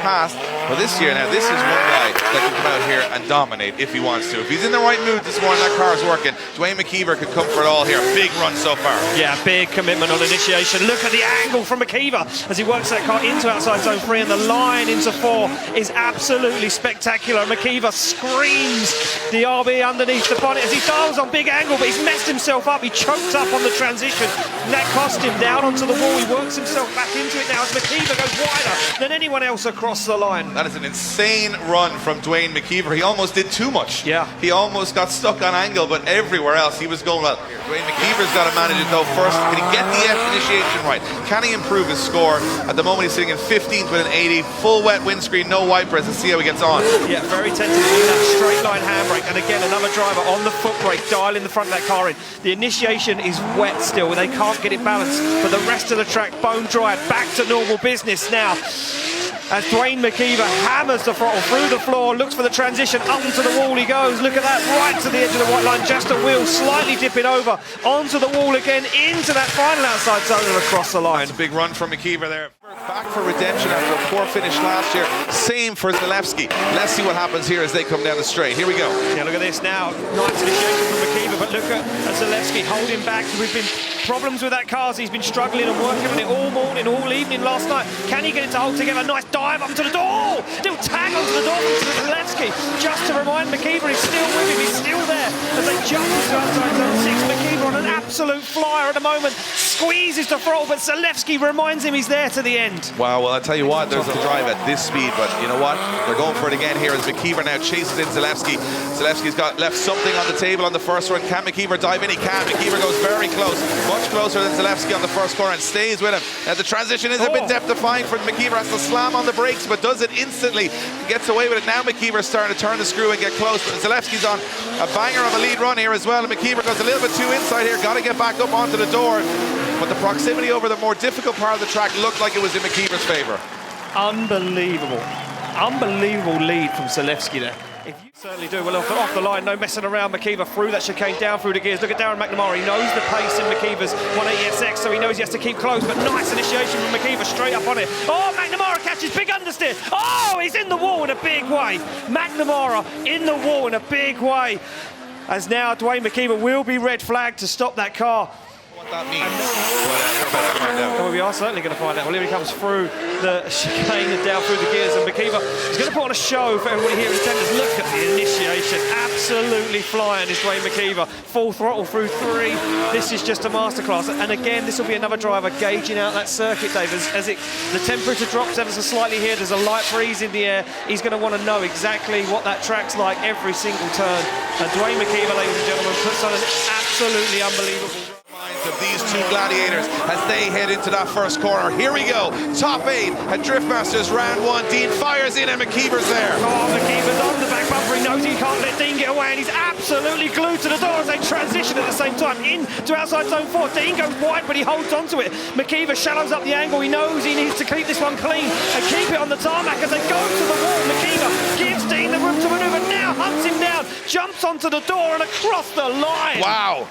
past. But this year now, this is one guy that can come out here and dominate if he wants to. If he's in the right mood this morning, that car is working. Duane McKeever could come for it all here. Big run so far. Yeah, big commitment on initiation. Look at the angle from McKeever as he works that car into outside zone 3, and the line into 4 is absolutely spectacular. McKeever screams the RB underneath the bonnet as he dials on big angle, but he's messed himself up. He choked up on the transition, and that cost him down onto the wall. He works himself back into it now as McKeever goes wider than anyone else across the line. That is an insane run from Duane McKeever. He almost did too much. Yeah. He almost got stuck on angle, but everywhere else he was going well. Duane McKeever's got to manage it though first. Can he get the initiation right? Can he improve his score? At the moment he's sitting in 15th with an 80. Full wet windscreen, no wipers. Let's see how he gets on. Yeah, very tempted to do that straight line handbrake. And again, another driver on the foot brake, dialing the front of that car in. The initiation is wet still. They can't get it balanced. But the rest of the track, bone dry, back to normal business now. As Duane McKeever hammers the throttle through the floor, looks for the transition, up into the wall he goes. Look at that, right to the edge of the white line, just a wheel, slightly dipping over, onto the wall again, into that final outside zone and across the line. That's a big run from McKeever there. Back for redemption after a poor finish last year. Same for Zalewski. Let's see what happens here as they come down the straight. Here we go. Yeah, look at this now. Nice initiation from McKeever, but look at Zalewski holding back. We've been problems with that car. He's been struggling and working on it all morning, all evening last night. Can he get it to hold together? Nice dive up to the door. Little tag onto the door from Zalewski. Just to remind McKeever he's still with him. He's still there as they jump into outside zone 6. McKeever on an absolute flyer at the moment. Squeezes the throttle, but Zalewski reminds him he's there to the end. Wow, well, I tell you what, there's a drive at this speed, but you know what? They're going for it again here as McKeever now chases in Zalewski. Zalewski's got left something on the table on the first run. Can McKeever dive in? He can. McKeever goes very close, much closer than Zalewski on the first corner and stays with him. Now the transition is a bit depth-defying for McKeever. Has to slam on the brakes, but does it instantly. Gets away with it. Now McKeever's starting to turn the screw and get close, but Zalewski's on a banger of a lead run here as well, and McKeever goes a little bit too inside here. Got to get back up onto the door. But the proximity over the more difficult part of the track looked like it was in McKeever's favour. Unbelievable. Unbelievable lead from Zalewski there. If you certainly do. Well, off the line, no messing around. McKeever through that chicane, down through the gears. Look at Darren McNamara. He knows the pace in McKeever's 180SX, so he knows he has to keep close. But nice initiation from McKeever, straight up on it. Oh, McNamara catches, big understeer. Oh, he's in the wall in a big way. McNamara in the wall in a big way. As now Duane McKeever will be red flagged to stop that car. That means. Well, we are certainly going to find out. Well, here he comes through the chicane and down through the gears, and McKeever is going to put on a show for everybody here in attendance. Look at the initiation, absolutely flying is Duane McKeever. Full throttle through 3. This is just a masterclass. And again, this will be another driver gauging out that circuit, Dave. As the temperature drops ever so slightly here, there's a light breeze in the air. He's going to want to know exactly what that track's like every single turn. And Duane McKeever, ladies and gentlemen, puts on an absolutely unbelievable of these two gladiators as they head into that first corner. Here we go, top 8 at Driftmasters round 1. Dean fires in and McKeever's there. Oh, McKeever's on the back bumper. He knows he can't let Dean get away, and he's absolutely glued to the door as they transition at the same time into outside zone 4. Dean goes wide, but he holds onto it. McKeever shallows up the angle. He knows he needs to keep this one clean and keep it on the tarmac as they go to the wall. McKeever gives Dean the room to manoeuvre, now hunts him down, jumps onto the door and across the line. Wow.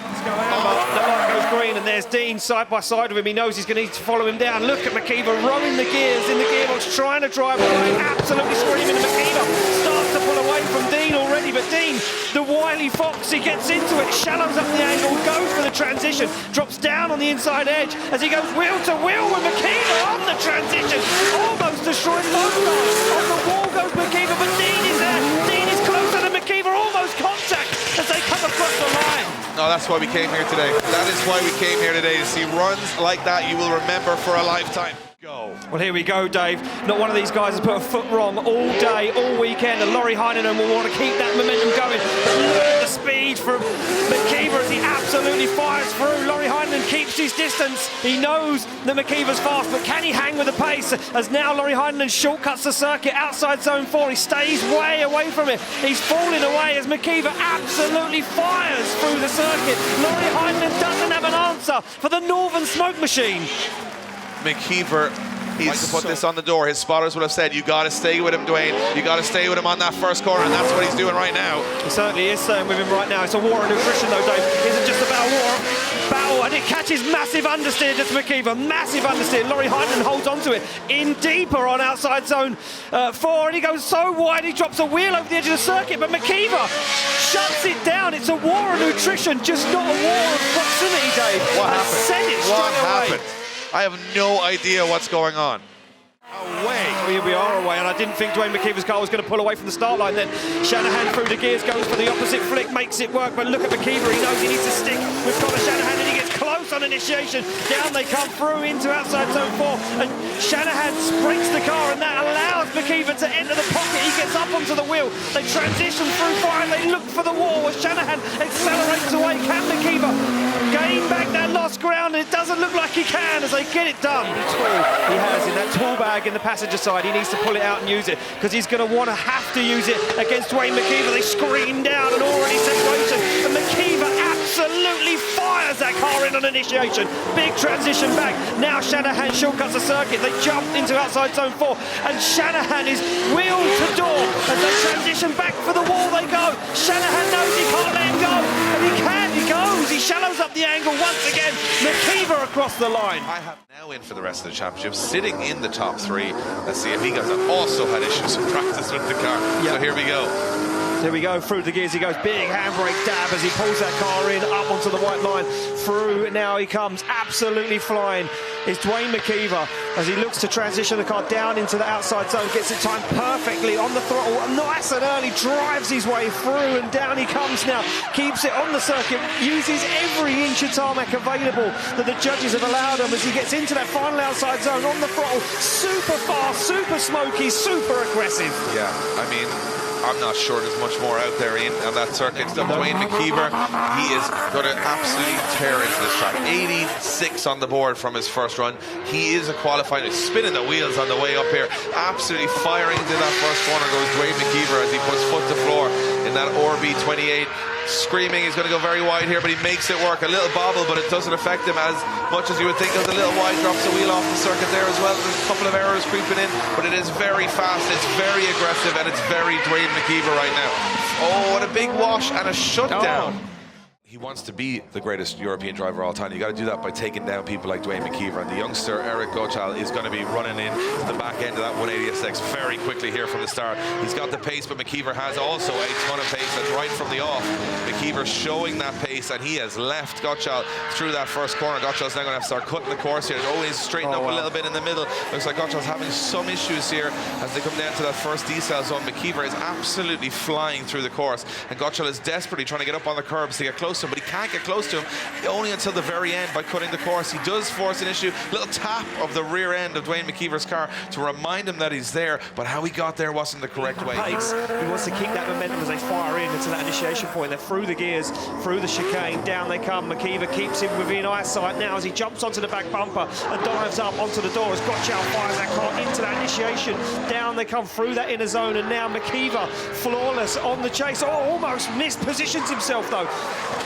The light goes green, and there's Dean side by side with him. He knows he's going to need to follow him down. Look at McKeever rowing the gears in the gearbox, trying to drive away, absolutely screaming. And McKeever starts to pull away from Dean already, but Dean, the wily fox, he gets into it, shallows up the angle, goes for the transition, drops down on the inside edge as he goes wheel to wheel with McKeever on the transition, almost destroying both guys. On the wall goes McKeever, but Dean is there. Dean is closer than McKeever, almost contact as they come across the line. No, that's why we came here today. That is why we came here today, to see runs like that you will remember for a lifetime. Go. Well, here we go, Dave. Not one of these guys has put a foot wrong all day, all weekend, and Laurie Heinen will want to keep that momentum going. But look at the speed from McKeever as he absolutely fires through. Laurie Heinen keeps his distance. He knows that McKeever's fast, but can he hang with the pace? As now Laurie Heinen shortcuts the circuit outside zone 4. He stays way away from it. He's falling away as McKeever absolutely fires through the circuit. Laurie Heinen doesn't have an answer for the Northern Smoke Machine. McKeever needs to put this on the door. His spotters would have said, you got to stay with him, Duane. You got to stay with him on that first corner, and that's what he's doing right now. He certainly is staying with him right now. It's a war of nutrition, though, Dave. It isn't just about war. Battle and it catches massive understeer to McKeever, massive understeer. Laurie Heitman holds onto it in deeper on outside zone 4, and he goes so wide he drops a wheel over the edge of the circuit, but McKeever shuts it down. It's a war of nutrition, just not a war of proximity, Dave. What happened? Send it straight What away. happened? I have no idea what's going on. Away. Here we are away, and I didn't think Duane McKeever's car was going to pull away from the start line. Then Shanahan through the gears, goes for the opposite flick, makes it work, but look at McKeever, he knows he needs to stick with Connor Shanahan, and he gets close on initiation. Down they come through into outside zone 4, and Shanahan breaks the car, and that allows McKeever to enter the pocket. He gets up onto the wheel, they transition through fire, and they look for the wall as Shanahan accelerates away. Can McKeever gain back that lost ground? And it doesn't look like he can as they get it done. He has in that tool bag in the passenger side. He needs to pull it out and use it, because he's going to have to use it against Duane McKeever. They scream down an already situation, and McKeever absolutely fires that car in on initiation. Big transition back. Now Shanahan shortcuts the circuit. They jump into outside zone 4, and Shanahan is wheel to door as they transition back for the wall. They go. Shanahan knows he can't let him go, and he can. He goes. He shallows up the angle once again. McKeever across the line. I have now in for the rest of the championship, sitting in the top 3. Let's see if he guys have also had issues with practice with the car. Yep. So here we go. There we go, through the gears he goes, big handbrake dab as he pulls that car in, up onto the white line, through, now he comes, absolutely flying, is Duane McKeever, as he looks to transition the car down into the outside zone, gets it timed perfectly on the throttle, nice and early, drives his way through, and down he comes now, keeps it on the circuit, uses every inch of tarmac available that the judges have allowed him as he gets into that final outside zone on the throttle, super fast, super smoky, super aggressive. Yeah, I mean, I'm not sure there's much more out there on that circuit. Duane McKeever, he is going to absolutely tear into this track. 86 on the board from his first run. He is a qualifying, he's spinning the wheels on the way up here. Absolutely firing into that first corner goes Duane McKeever as he puts foot to floor in that RB28. Screaming, he's going to go very wide here, but he makes it work. A little bobble, but it doesn't affect him as much as you would think. There's a little wide, drops the wheel off the circuit there as well. There's a couple of errors creeping in, but it is very fast, it's very aggressive, and it's very Duane McKeever right now. Oh, what a big wash and a shutdown. Oh. He wants to be the greatest European driver of all time. You got to do that by taking down people like Duane McKeever, and the youngster Eric Gochal is going to be running in to the back end of that 180SX very quickly here from the start. He's got the pace, but McKeever has also a ton of pace. That's right from the off. McKeever showing that pace, and he has left Gochal through that first corner. Gochal's now going to have to start cutting the course here. Oh, he's straightened up a little bit in the middle. Looks like Gochal's having some issues here as they come down to that first decel zone. McKeever is absolutely flying through the course, and Gochal is desperately trying to get up on the curbs to get close to him, but he can't get close to him only until the very end by cutting the course. He does force an issue, little tap of the rear end of Duane McKeever's car to remind him that he's there, but how he got there wasn't the correct way. He wants to keep that momentum as they fire in into that initiation point. They're through the gears, through the chicane, down they come. McKeever keeps him within eyesight now as he jumps onto the back bumper and dives up onto the door as Gochal fires that car into that initiation. Down they come through that inner zone, and now McKeever flawless on the chase. Oh, almost mispositions himself though.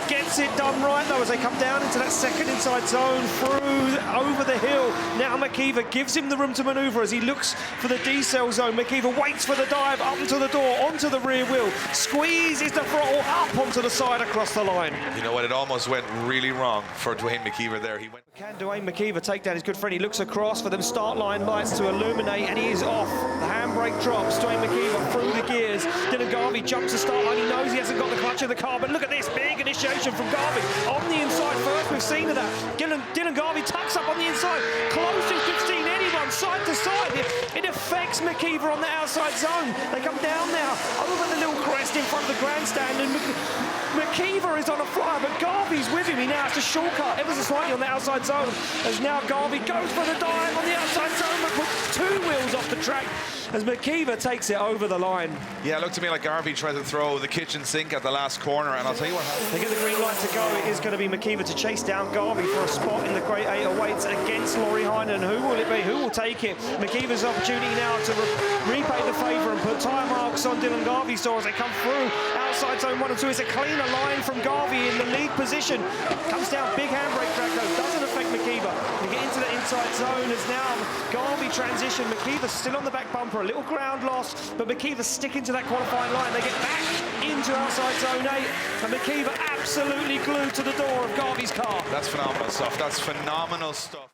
Gets it done right though as they come down into that second inside zone, through, over the hill. Now McKeever gives him the room to manoeuvre as he looks for the decel zone. McKeever waits for the dive up to the door, onto the rear wheel, squeezes the throttle up onto the side across the line. You know what, it almost went really wrong for Duane McKeever there. Can Duane McKeever take down his good friend? He looks across for them start line lights to illuminate, and he is off. The handbrake drops. Duane McKeever through the gears. Dylan Garvey jumps the start line. He knows he hasn't got the clutch in the car, but look at this big initiation from Garvey on the inside first. We've seen that. Dylan Garvey tucks up on the inside, close to 15, anyone side to side. It affects McKeever on the outside zone. They come down now over the little crest in front of the grandstand, and McKeever is on a flyer, but Garvey's with him. He now has to shortcut ever so slightly on the outside zone as now Garvey goes for the dive on the outside zone, but puts 2 wheels off the track as McKeever takes it over the line. Yeah, it looked to me like Garvey tried to throw the kitchen sink at the last corner, and I'll tell you what happened. They get the green light to go. It is going to be McKeever to chase down Garvey for a spot in the Great 8 awaits against Laurie Heinen. Who will it be? Who will take it? McKeever's opportunity now to repay the favour and put tyre marks on Dylan Garvey's door as they come through outside zone 1 and 2. It's a cleaner line from Garvey in the lead position. Comes down, big handbrake drag though, doesn't affect McKeever. They get into the inside zone as now Garvey transition. McKeever still on the back bumper, a little ground loss, but McKeever sticking to that qualifying line. They get back into outside zone 8, and McKeever absolutely glued to the door of Garvey's car. That's phenomenal stuff. That's phenomenal stuff.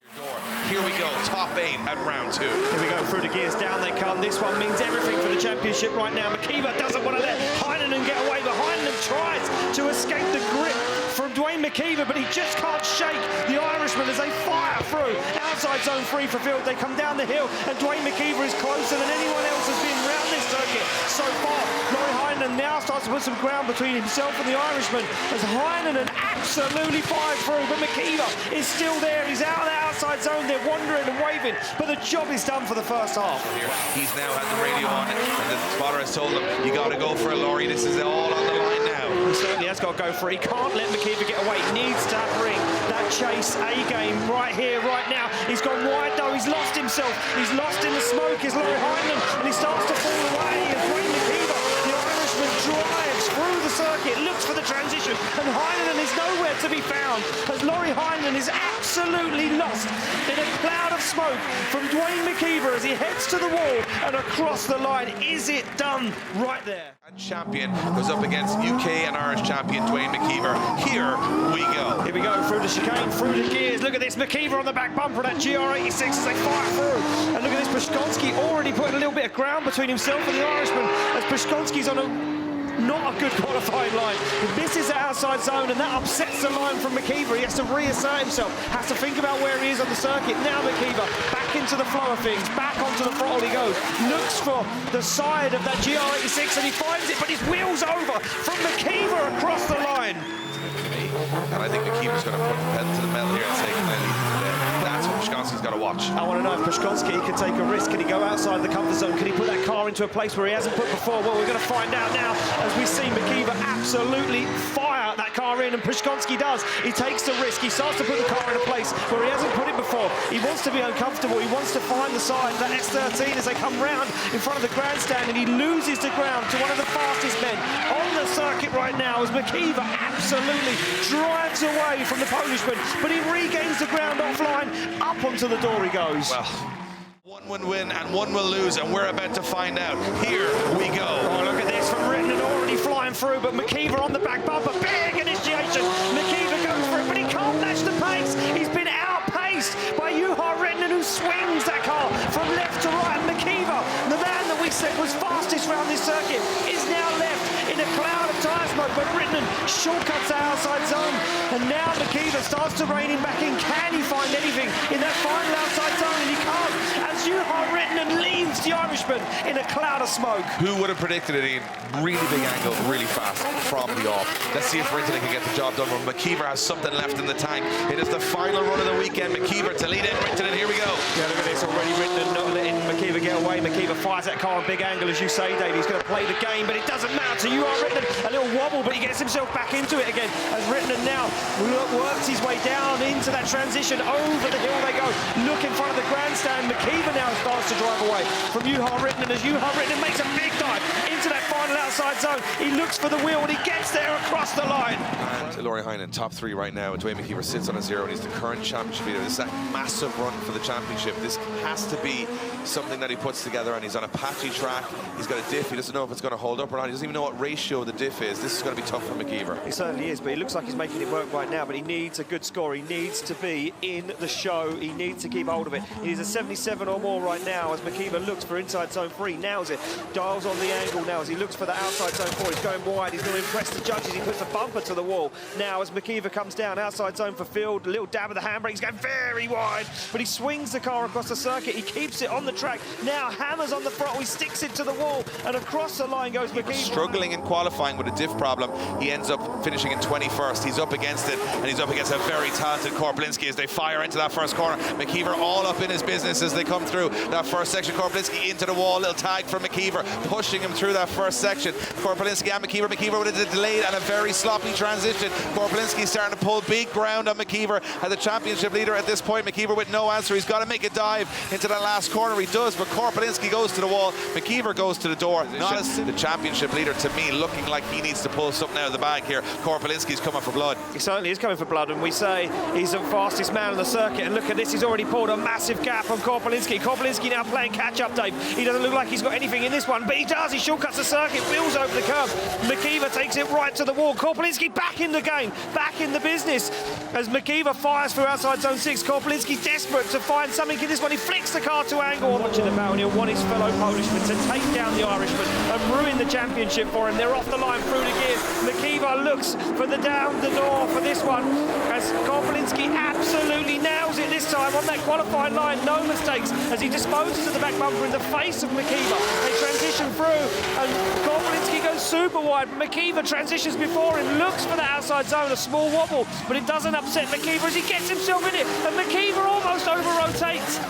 Here we go, top 8 at round 2. Here we go, through the gears, down they come. This one means everything for the championship right now. McKeever doesn't want to let Heinen get away, but Heinen tries to escape the grip from Duane McKeever, but he just can't shake the Irishman as they fire through. Outside zone 3 for Field, they come down the hill, and Duane McKeever is closer than anyone else has been around this circuit so far. Laurie Heinen now starts to put some ground between himself and the Irishman, as Heinen absolutely fires through, but McKeever is still there. He's out of the outside zone, they're wandering and waving, but the job is done for the first half. He's now had the radio on, and the spotter has told him, you got to go for it, Laurie. This is all on the line now. He certainly has got to go for it. He can't let McKeever get away. He needs to bring that chase A-game right here, right now. He's gone wide though. He's lost himself. He's lost in the smoke. Is Laurie Heinen, and he starts to fall away. And Duane McKeever, the Irishman, drives through the circuit, looks for the transition, and Heinen is nowhere to be found, as Laurie Heinen is absolutely lost in a cloud of smoke from Duane McKeever as he heads to the wall and across the line. Is it done right there? And champion goes up against UK and Irish champion Duane McKeever. Here we go. Here we go, through the chicane, through the gears. Look at this, McKeever on the back bumper of that GR86 as they fire through. And look at this, Pashkonsky already putting a little bit of ground between himself and the Irishman, as Pashkonsky's on a not a good qualifying line. He misses the outside zone, and that upsets the line from McKeever. He has to reassert himself, has to think about where he is on the circuit. Now McKeever back into the flow of things, back onto the throttle he goes, looks for the side of that GR86, and he finds it, but his wheel's over from McKeever across the line. And I think McKeever's going to put the pedal to the metal here and take the lead. That's what Pashkonsky's got to watch. I want to know if Pashkonsky can take a risk. Can he go outside the comfort zone? Can he put that car into a place where he hasn't put before? Well, we're going to find out now as we see McKeever absolutely fire that car in, and Pashkonsky does. He takes the risk. He starts to put the car in a place where he hasn't put it before. He wants to be uncomfortable. He wants to find the side of that S13 as they come round in front of the grandstand, and he loses the ground to one of the fastest men on the circuit right now as McKeever absolutely drives away from the Polishman, but he regains the ground offline. Up onto the door he goes. Well, one will win and one will lose, and we're about to find out. Here we go. Oh, look at this from Rittenden already flying through, but McKeever on the back bumper. Big initiation. McKeever goes for it, but he can't match the pace. He's been outpaced by Juha Rittenden, who swings that car from left to right. And McKeever, the man that we said was fastest round this circuit, is now left in a cloud of tyre smoke, but Rittenden shortcuts the outside zone, and now McKeever starts to rein him back in. Can he find anything in that final outside zone? And he can't, as Juha Rittenden leaves the Irishman in a cloud of smoke. Who would have predicted it, Ian? Really big angle, really fast from the off. Let's see if Rittenden can get the job done. McKeever has something left in the tank. It is the final run of the weekend. McKeever to lead in Rittenden. Here we go. Yeah, look at this already. Rittenden not letting McKeever get away. McKeever fires that car on big angle, as you say, Dave. He's going to play the game, but it doesn't matter to Juha Rittenden. A little wobble, but he gets himself back into it again as Rittenden now works his way down into that transition. Over the hill they go. Look in front of the grandstand. McKeever now starts to drive away from Juha Rittenden as Juha Rittenden makes a big dive into that final outside zone. He looks for the wheel and he gets there across the line. And Laurie Heinen, top 3 right now, and Duane McKeever sits on a 0, and he's the current championship leader. This is that massive run for the championship. This has to be something that he puts together, and he's on a patchy track. He's got a diff. He doesn't know if it's going to hold up or not. He doesn't even know what ratio the diff is. This is going to be tough for McKeever. It certainly is, but he looks like he's making it work right now, but he needs a good score. He needs to be in the show. He needs to keep hold of it. He needs a 77 or more right now as McKeever looks for inside zone 3. Nails it. Dials on the angle now as he looks for the outside zone 4. He's going wide. He's going to impress the judges. He puts the bumper to the wall. Now as McKeever comes down, outside zone for Field. A little dab of the handbrake. He's going very wide, but he swings the car across the circuit. He keeps it on the track. Now hammers on the throttle. He sticks it to the wall, and across the line goes McKeever. Struggling in qualifying with a diff problem. He ends up finishing in 21st. He's up against it, and he's up against a very talented Korpelinski as they fire into that first corner. McKeever all up in his business as they come through that first section. Korpelinski into the wall. Little tag from McKeever, pushing him through that first section. Korpelinski and McKeever. McKeever with a delayed and a very sloppy transition. Korpelinski starting to pull big ground on McKeever as the championship leader at this point. McKeever with no answer. He's got to make a dive into that last corner. He does, but Korpelinski goes to the wall. McKeever goes to the door. Not as the championship leader, to me, looking like he needs to pull something out of the bag here. Korpelinski's coming for blood. He certainly is coming for blood, and we say he's the fastest man on the circuit, and look at this, he's already pulled a massive gap from Korpelinski. Korpelinski now playing catch-up, Dave. He doesn't look like he's got anything in this one, but he does. does. He shortcuts the circuit, wheels over the curb. McKeever takes it right to the wall. Korpelinski back in the game, back in the business. As McKeever fires through outside zone 6, Korpelinski desperate to find something in this one. He flicks the car to angle. Watching the battle, he'll want his fellow Polishman to take down the Irishman and ruin the championship for him. They're off the line through the gears. McKeever looks for the down the door for this one, as Korpelinski absolutely nails it this time on that qualifying line. No mistakes as he disposes of the back bumper in the face of McKeever. They transition through and Korpelinski goes super wide. McKeever transitions before him, looks for the outside zone, a small wobble, but it doesn't upset McKeever as he gets himself in it, and McKeever almost over-rotates.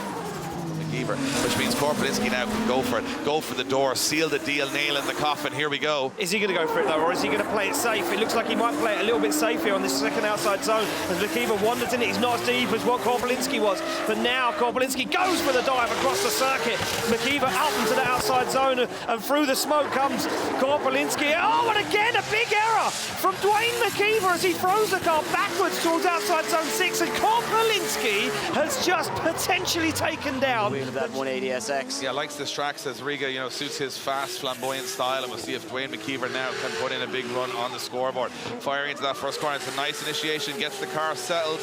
Which means Korpelinski now can go for it, go for the door, seal the deal, nail in the coffin. Here we go. Is he going to go for it though, or is he going to play it safe? It looks like he might play it a little bit safe here on this second outside zone as McKeever wanders in it. He's not as deep as what Korpelinski was, but now Korpelinski goes for the dive across the circuit. McKeever up into the outside zone and through the smoke comes Korpelinski. Oh, and again a big error from Duane McKeever as he throws the car backwards towards outside zone 6, and Korpelinski has just potentially taken down that 180 SX. Yeah, likes this track, says Riga, you know, suits his fast, flamboyant style, and we'll see if Duane McKeever now can put in a big run on the scoreboard. Firing into that first corner, it's a nice initiation, gets the car settled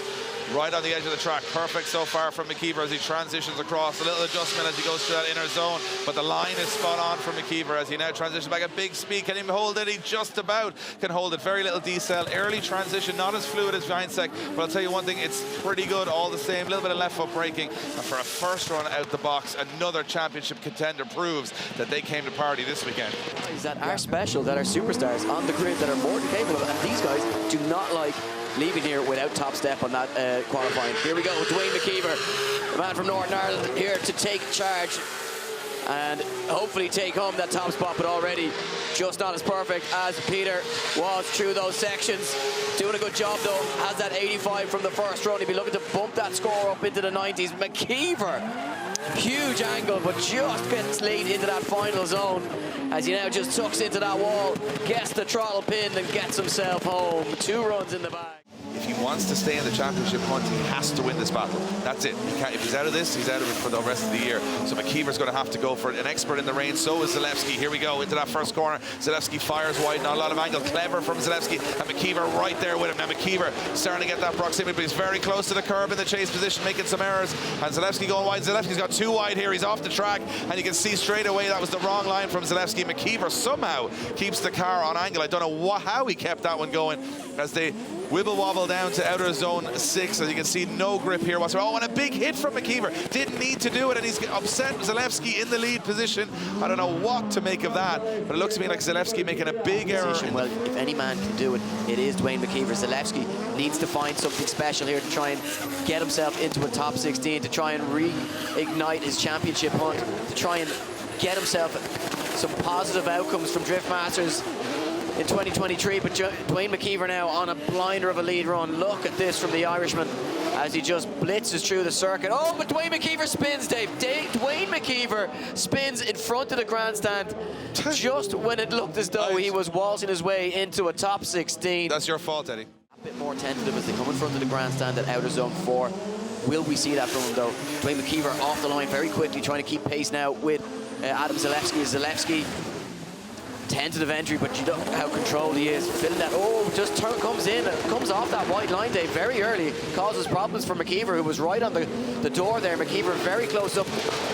right on the edge of the track. Perfect so far from McKeever as he transitions across. A little adjustment as he goes through that inner zone, but the line is spot on for McKeever as he now transitions back at big speed. Can he hold it? He just about can hold it. Very little decel. Early transition, not as fluid as Vinesec, but I'll tell you one thing, it's pretty good all the same. A little bit of left foot braking, and for a first run out the box, another championship contender proves that they came to party this weekend. That are special, that are superstars on the grid, that are more than capable, and these guys do not like leaving here without top step on that qualifying. Here we go, Duane McKeever, the man from Northern Ireland, here to take charge and hopefully take home that top spot, but already just not as perfect as Peter was through those sections. Doing a good job though, has that 85 from the first run. He'll be looking to bump that score up into the 90s. McKeever, huge angle, but just gets lead into that final zone as he now just tucks into that wall, gets the throttle pinned and gets himself home. 2 runs in the bag. If he wants to stay in the championship hunt, he has to win this battle. That's it. If he's out of this, he's out of it for the rest of the year. So McKeever's going to have to go for it. An expert in the rain, so is Zalewski. Here we go, into that first corner. Zalewski fires wide, not a lot of angle. Clever from Zalewski, and McKeever right there with him. Now McKeever starting to get that proximity, but he's very close to the curb in the chase position, making some errors. And Zalewski going wide. Zalewski's got too wide here. He's off the track, and you can see straight away that was the wrong line from Zalewski. McKeever somehow keeps the car on angle. I don't know how he kept that one going as they wibble wobble down to outer zone 6. As you can see, no grip here whatsoever. Oh, and a big hit from McKeever. Didn't need to do it, and he's upset Zalewski in the lead position. I don't know what to make of that, but it looks to me like Zalewski making a big error. Well, if any man can do it, it is Duane McKeever. Zalewski needs to find something special here to try and get himself into a top 16, to try and reignite his championship hunt, to try and get himself some positive outcomes from Drift Masters in 2023, but Duane McKeever now on a blinder of a lead run. Look at this from the Irishman as he just blitzes through the circuit. Oh, but Duane McKeever spins, Dave. Duane McKeever spins in front of the grandstand just when it looked as though he was waltzing his way into a top 16. That's your fault, Eddie. A bit more tentative as they come in front of the grandstand at outer zone 4. Will we see that from him though? Duane McKeever off the line very quickly, trying to keep pace now with Adam Zalewski. Zalewski, tentative entry, but you know how controlled he is. Filling that, oh, just comes in, comes off that white line, Dave, very early. Causes problems for McKeever, who was right on the door there. McKeever very close up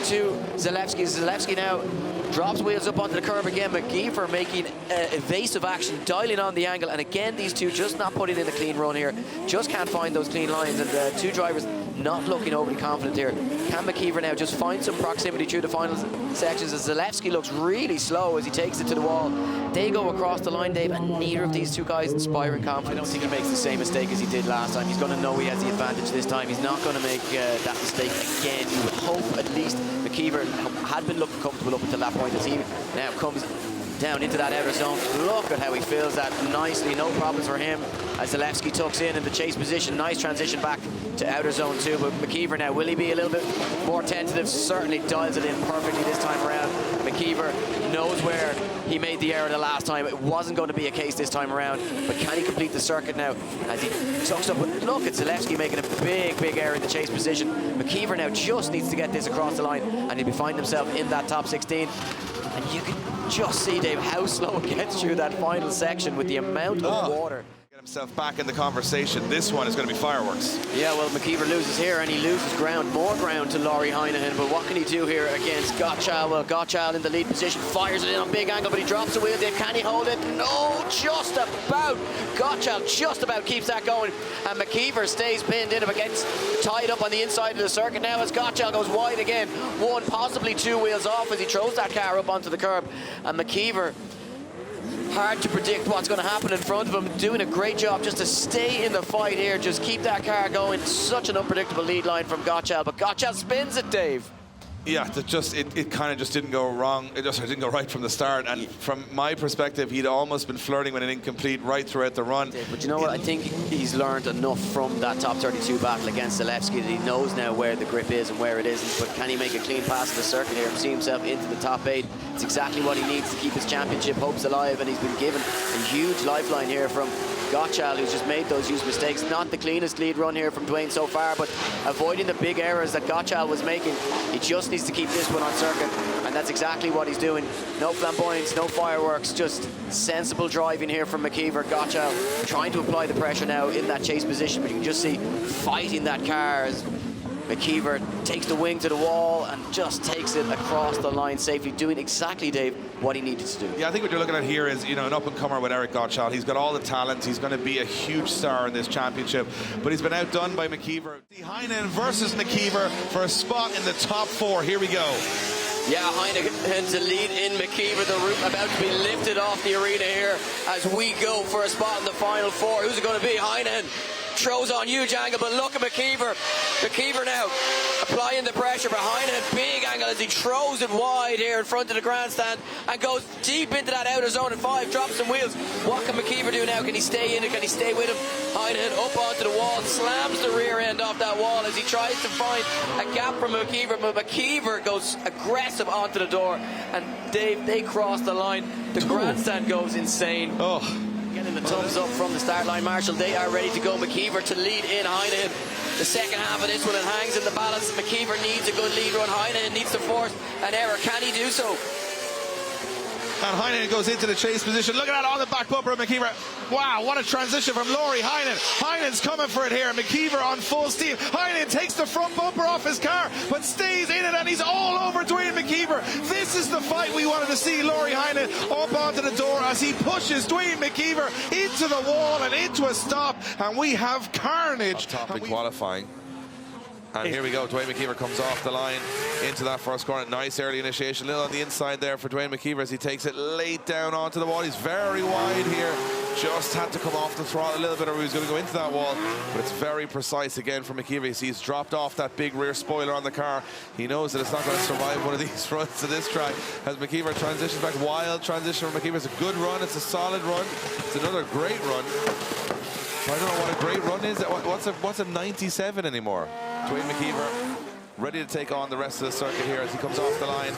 to Zalewski. Zalewski now drops wheels up onto the curb again. McKeever making evasive action, dialing on the angle, and again, these two just not putting in a clean run here. Just can't find those clean lines, and two drivers not looking overly confident here. Can McKeever now just find some proximity through the final sections as Zalewski looks really slow as he takes it to the wall. They go across the line, Dave, and neither of these two guys inspiring confidence. I don't think he makes the same mistake as he did last time. He's going to know he has the advantage this time. He's not going to make that mistake again. You would hope at least McKeever had been looking comfortable up until that point as he now comes down into that outer zone. Look at how he fills that nicely. No problems for him as Zalewski tucks in the chase position. Nice transition back to outer zone 2. But McKeever now, will he be a little bit more tentative? Certainly dials it in perfectly this time around. McKeever knows where he made the error the last time. It wasn't going to be a case this time around. But can he complete the circuit now as he tucks up? Look at Zalewski making a big error in the chase position. McKeever now just needs to get this across the line and he'll be finding himself in that top 16. And you can just see, Dave, how slow it gets through that final section with the amount of water. Get himself back in the conversation. This one is going to be fireworks. Yeah, well, McKeever loses here, and he loses more ground to Laurie Heinahan. But what can he do here against Gottschall? Well, Gottschall in the lead position, fires it in on big angle, but he drops the wheel there. Can he hold it? No, just about. Gottschall just about keeps that going, and McKeever stays pinned in up against, tied up on the inside of the circuit now as Gottschall goes wide again. One, possibly two wheels off as he throws that car up onto the curb, and McKeever, hard to predict what's going to happen in front of him, doing a great job just to stay in the fight here, just keep that car going. Such an unpredictable lead line from Gottschall, but Gottschall spins it, Dave. Yeah, it kind of just didn't go wrong. It didn't go right from the start. And from my perspective, he'd almost been flirting with an incomplete right throughout the run. But you know what? I think he's learned enough from that top 32 battle against Zalewski that he knows now where the grip is and where it isn't. But can he make a clean pass to the circuit here and see himself into the top 8? It's exactly what he needs to keep his championship hopes alive. And he's been given a huge lifeline here from Gottschall, who's just made those huge mistakes. Not the cleanest lead run here from Duane so far, but avoiding the big errors that Gottschall was making. He just needs to keep this one on circuit, and that's exactly what he's doing. No flamboyance, no fireworks, just sensible driving here from McKeever. Gottschall trying to apply the pressure now in that chase position, but you can just see fighting that car as McKeever takes the wing to the wall and just takes it across the line safely, doing exactly, Dave, what he needed to do. Yeah, I think what you're looking at here is, an up-and-comer with Eric Gottschall. He's got all the talent. He's going to be a huge star in this championship, but he's been outdone by McKeever. Heinahan versus McKeever for a spot in the top 4. Here we go. Yeah, Heinahan to lead in McKeever. The route about to be lifted off the arena here as we go for a spot in the final 4. Who's it going to be? Heinahan throws on huge angle, but look at McKeever. McKeever now applying the pressure behind it. Big angle as he throws it wide here in front of the grandstand and goes deep into that outer zone at 5, drops some wheels. What can McKeever do now? Can he stay in it? Can he stay with him? Heinahan up onto the wall, slams the rear end off that wall as he tries to find a gap from McKeever, but McKeever goes aggressive onto the door, and Dave, they cross the line. The grandstand goes insane. Oh. Getting the thumbs up from the start line, Marshall. They are ready to go. McKeever to lead in. Heinahan, the second half of this one, it hangs in the balance. McKeever needs a good lead run. Heinahan needs to force an error. Can he do so? And Heinahan goes into the chase position. Look at that on the back bumper of McKeever. Wow, what a transition from Laurie Heinahan. Heinahan's coming for it here. McKeever on full steam. Heinahan takes the front bumper off his car, but stays in it, and he's all over Duane McKeever. This is the fight we wanted to see. Laurie Heinahan up onto the door as he pushes Duane McKeever into the wall and into a stop, and we have carnage. Top in qualifying. And here we go, Duane McKeever comes off the line into that first corner. Nice early initiation, a little on the inside there for Duane McKeever as he takes it late down onto the wall. He's very wide here. Just had to come off the throttle a little bit or he was going to go into that wall. But it's very precise again for McKeever. You see he's dropped off that big rear spoiler on the car. He knows that it's not going to survive one of these runs to this track. As McKeever transitions back, wild transition from McKeever. It's a good run, it's a solid run. It's another great run. I don't know what a great run is. What's a 97 anymore? Duane McKeever ready to take on the rest of the circuit here as he comes off the line.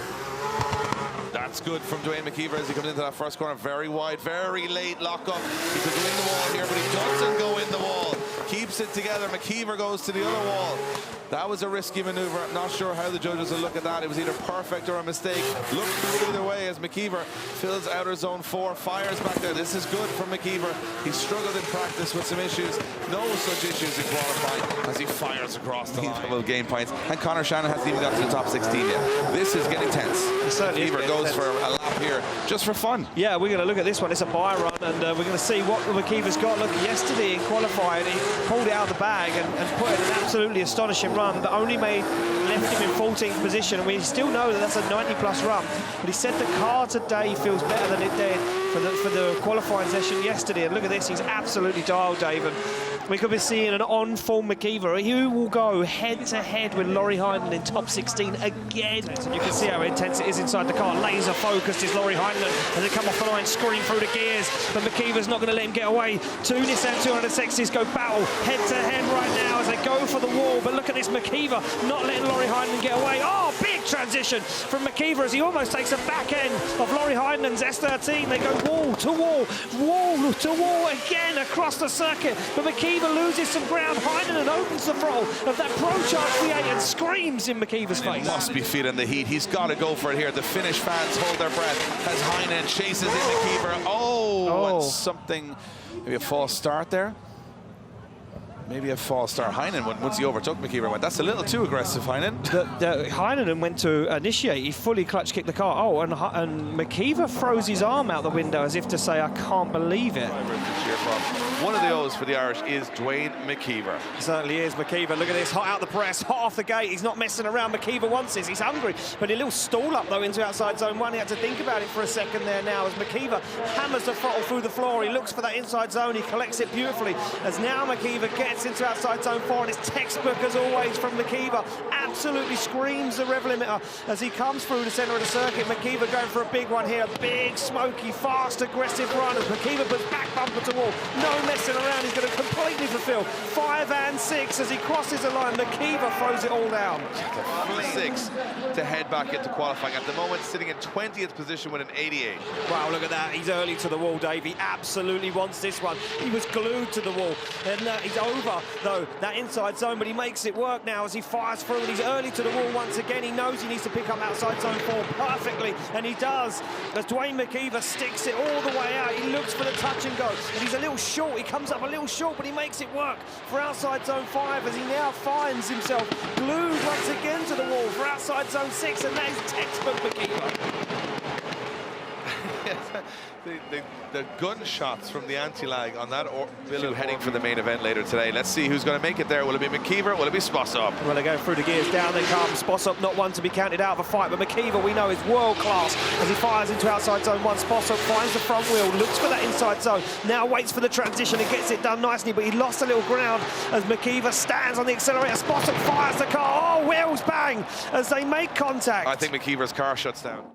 That's good from Duane McKeever as he comes into that first corner. Very wide, very late lock up. He could go in the wall here, but he doesn't go in the wall. Keeps it together. McKeever goes to the other wall. That was a risky maneuver. I'm not sure how the judges will look at that. It was either perfect or a mistake. Looked either way as McKeever fills outer zone 4, fires back there. This is good from McKeever. He struggled in practice with some issues. No such issues in qualifying as he fires across the line. He will gain points. And Conor Shannon hasn't even got to the top 16 yet. This is getting tense. McKeever goes for a lap here just for fun. Yeah, we're going to look at this one. It's a buy run, and we're going to see what McKeever's got. Look, yesterday in qualifying, he pulled it out of the bag and put it in an absolutely astonishing run that only left him in 14th position, and we still know that that's a 90-plus run. But he said the car today feels better than it did for the qualifying session yesterday. And look at this, he's absolutely dialed, Dave. And we could be seeing an on-form McKeever who will go head-to-head with Laurie Heinahan in top 16 again. And you can see how intense it is inside the car. Laser focused is Laurie Heinahan as they come off the line, scream through the gears. But McKeever's not going to let him get away. Two Nissan 206s go battle head-to-head right now as they go for the wall. But look at this McKeever not letting Laurie Heinahan get away. Oh, big transition from McKeever as he almost takes a back end of Laurie Heidenen's S13. They go wall to wall, wall to wall again across the circuit. But McKeever loses some ground. Heidenen opens the throttle of that Pro Charge V8 and screams in McKeever's face. He must be feeling the heat. He's got to go for it here. The Finnish fans hold their breath as Heinen chases in McKeever. Oh, and something, maybe a false start there. Maybe a false start. Heinen, once he overtook McKeever, went, that's a little too aggressive, Heinen. Heinen went to initiate. He fully clutch kicked the car. Oh, and McKeever throws his arm out the window as if to say, I can't believe it. One of the O's for the Irish is Duane McKeever. Certainly is McKeever. Look at this, hot out the press, hot off the gate. He's not messing around. McKeever wants this. He's hungry. But a little stall up, though, into outside zone 1. He had to think about it for a second there now as McKeever hammers the throttle through the floor. He looks for that inside zone. He collects it beautifully as now McKeever gets into outside zone 4, and it's textbook as always from McKeever. Absolutely screams the rev limiter as he comes through the centre of the circuit. McKeever going for a big one here, big, smoky, fast, aggressive run as McKeever puts back bumper to wall. No messing around. He's going to completely fulfill 5 and 6 as he crosses the line. McKeever throws it all down. 6 to head back into qualifying. At the moment, sitting in 20th position with an 88. Wow, look at that. He's early to the wall, Dave. He absolutely wants this one. He was glued to the wall. And he's over, though, that inside zone, but he makes it work now as he fires through, and he's early to the wall once again. He knows he needs to pick up outside zone 4 perfectly, and he does. As Duane McKeever sticks it all the way out, he looks for the touch and go, and he's a little short. He comes up a little short, but he makes it work for outside zone 5 as he now finds himself glued once again to the wall for outside zone 6, and that is textbook McKeever. The gunshots from the anti-lag on that Bill heading for the main event later today. Let's see who's going to make it there. Will it be McKeever? Will it be Spossop? Well, they go through the gears, down they come. Spossop not one to be counted out of a fight, but McKeever we know is world class as he fires into outside zone 1. Spossop finds the front wheel, looks for that inside zone, now waits for the transition and gets it done nicely, but he lost a little ground as McKeever stands on the accelerator. Spossop fires the car. Oh, wheels bang as they make contact. I think McKeever's car shuts down.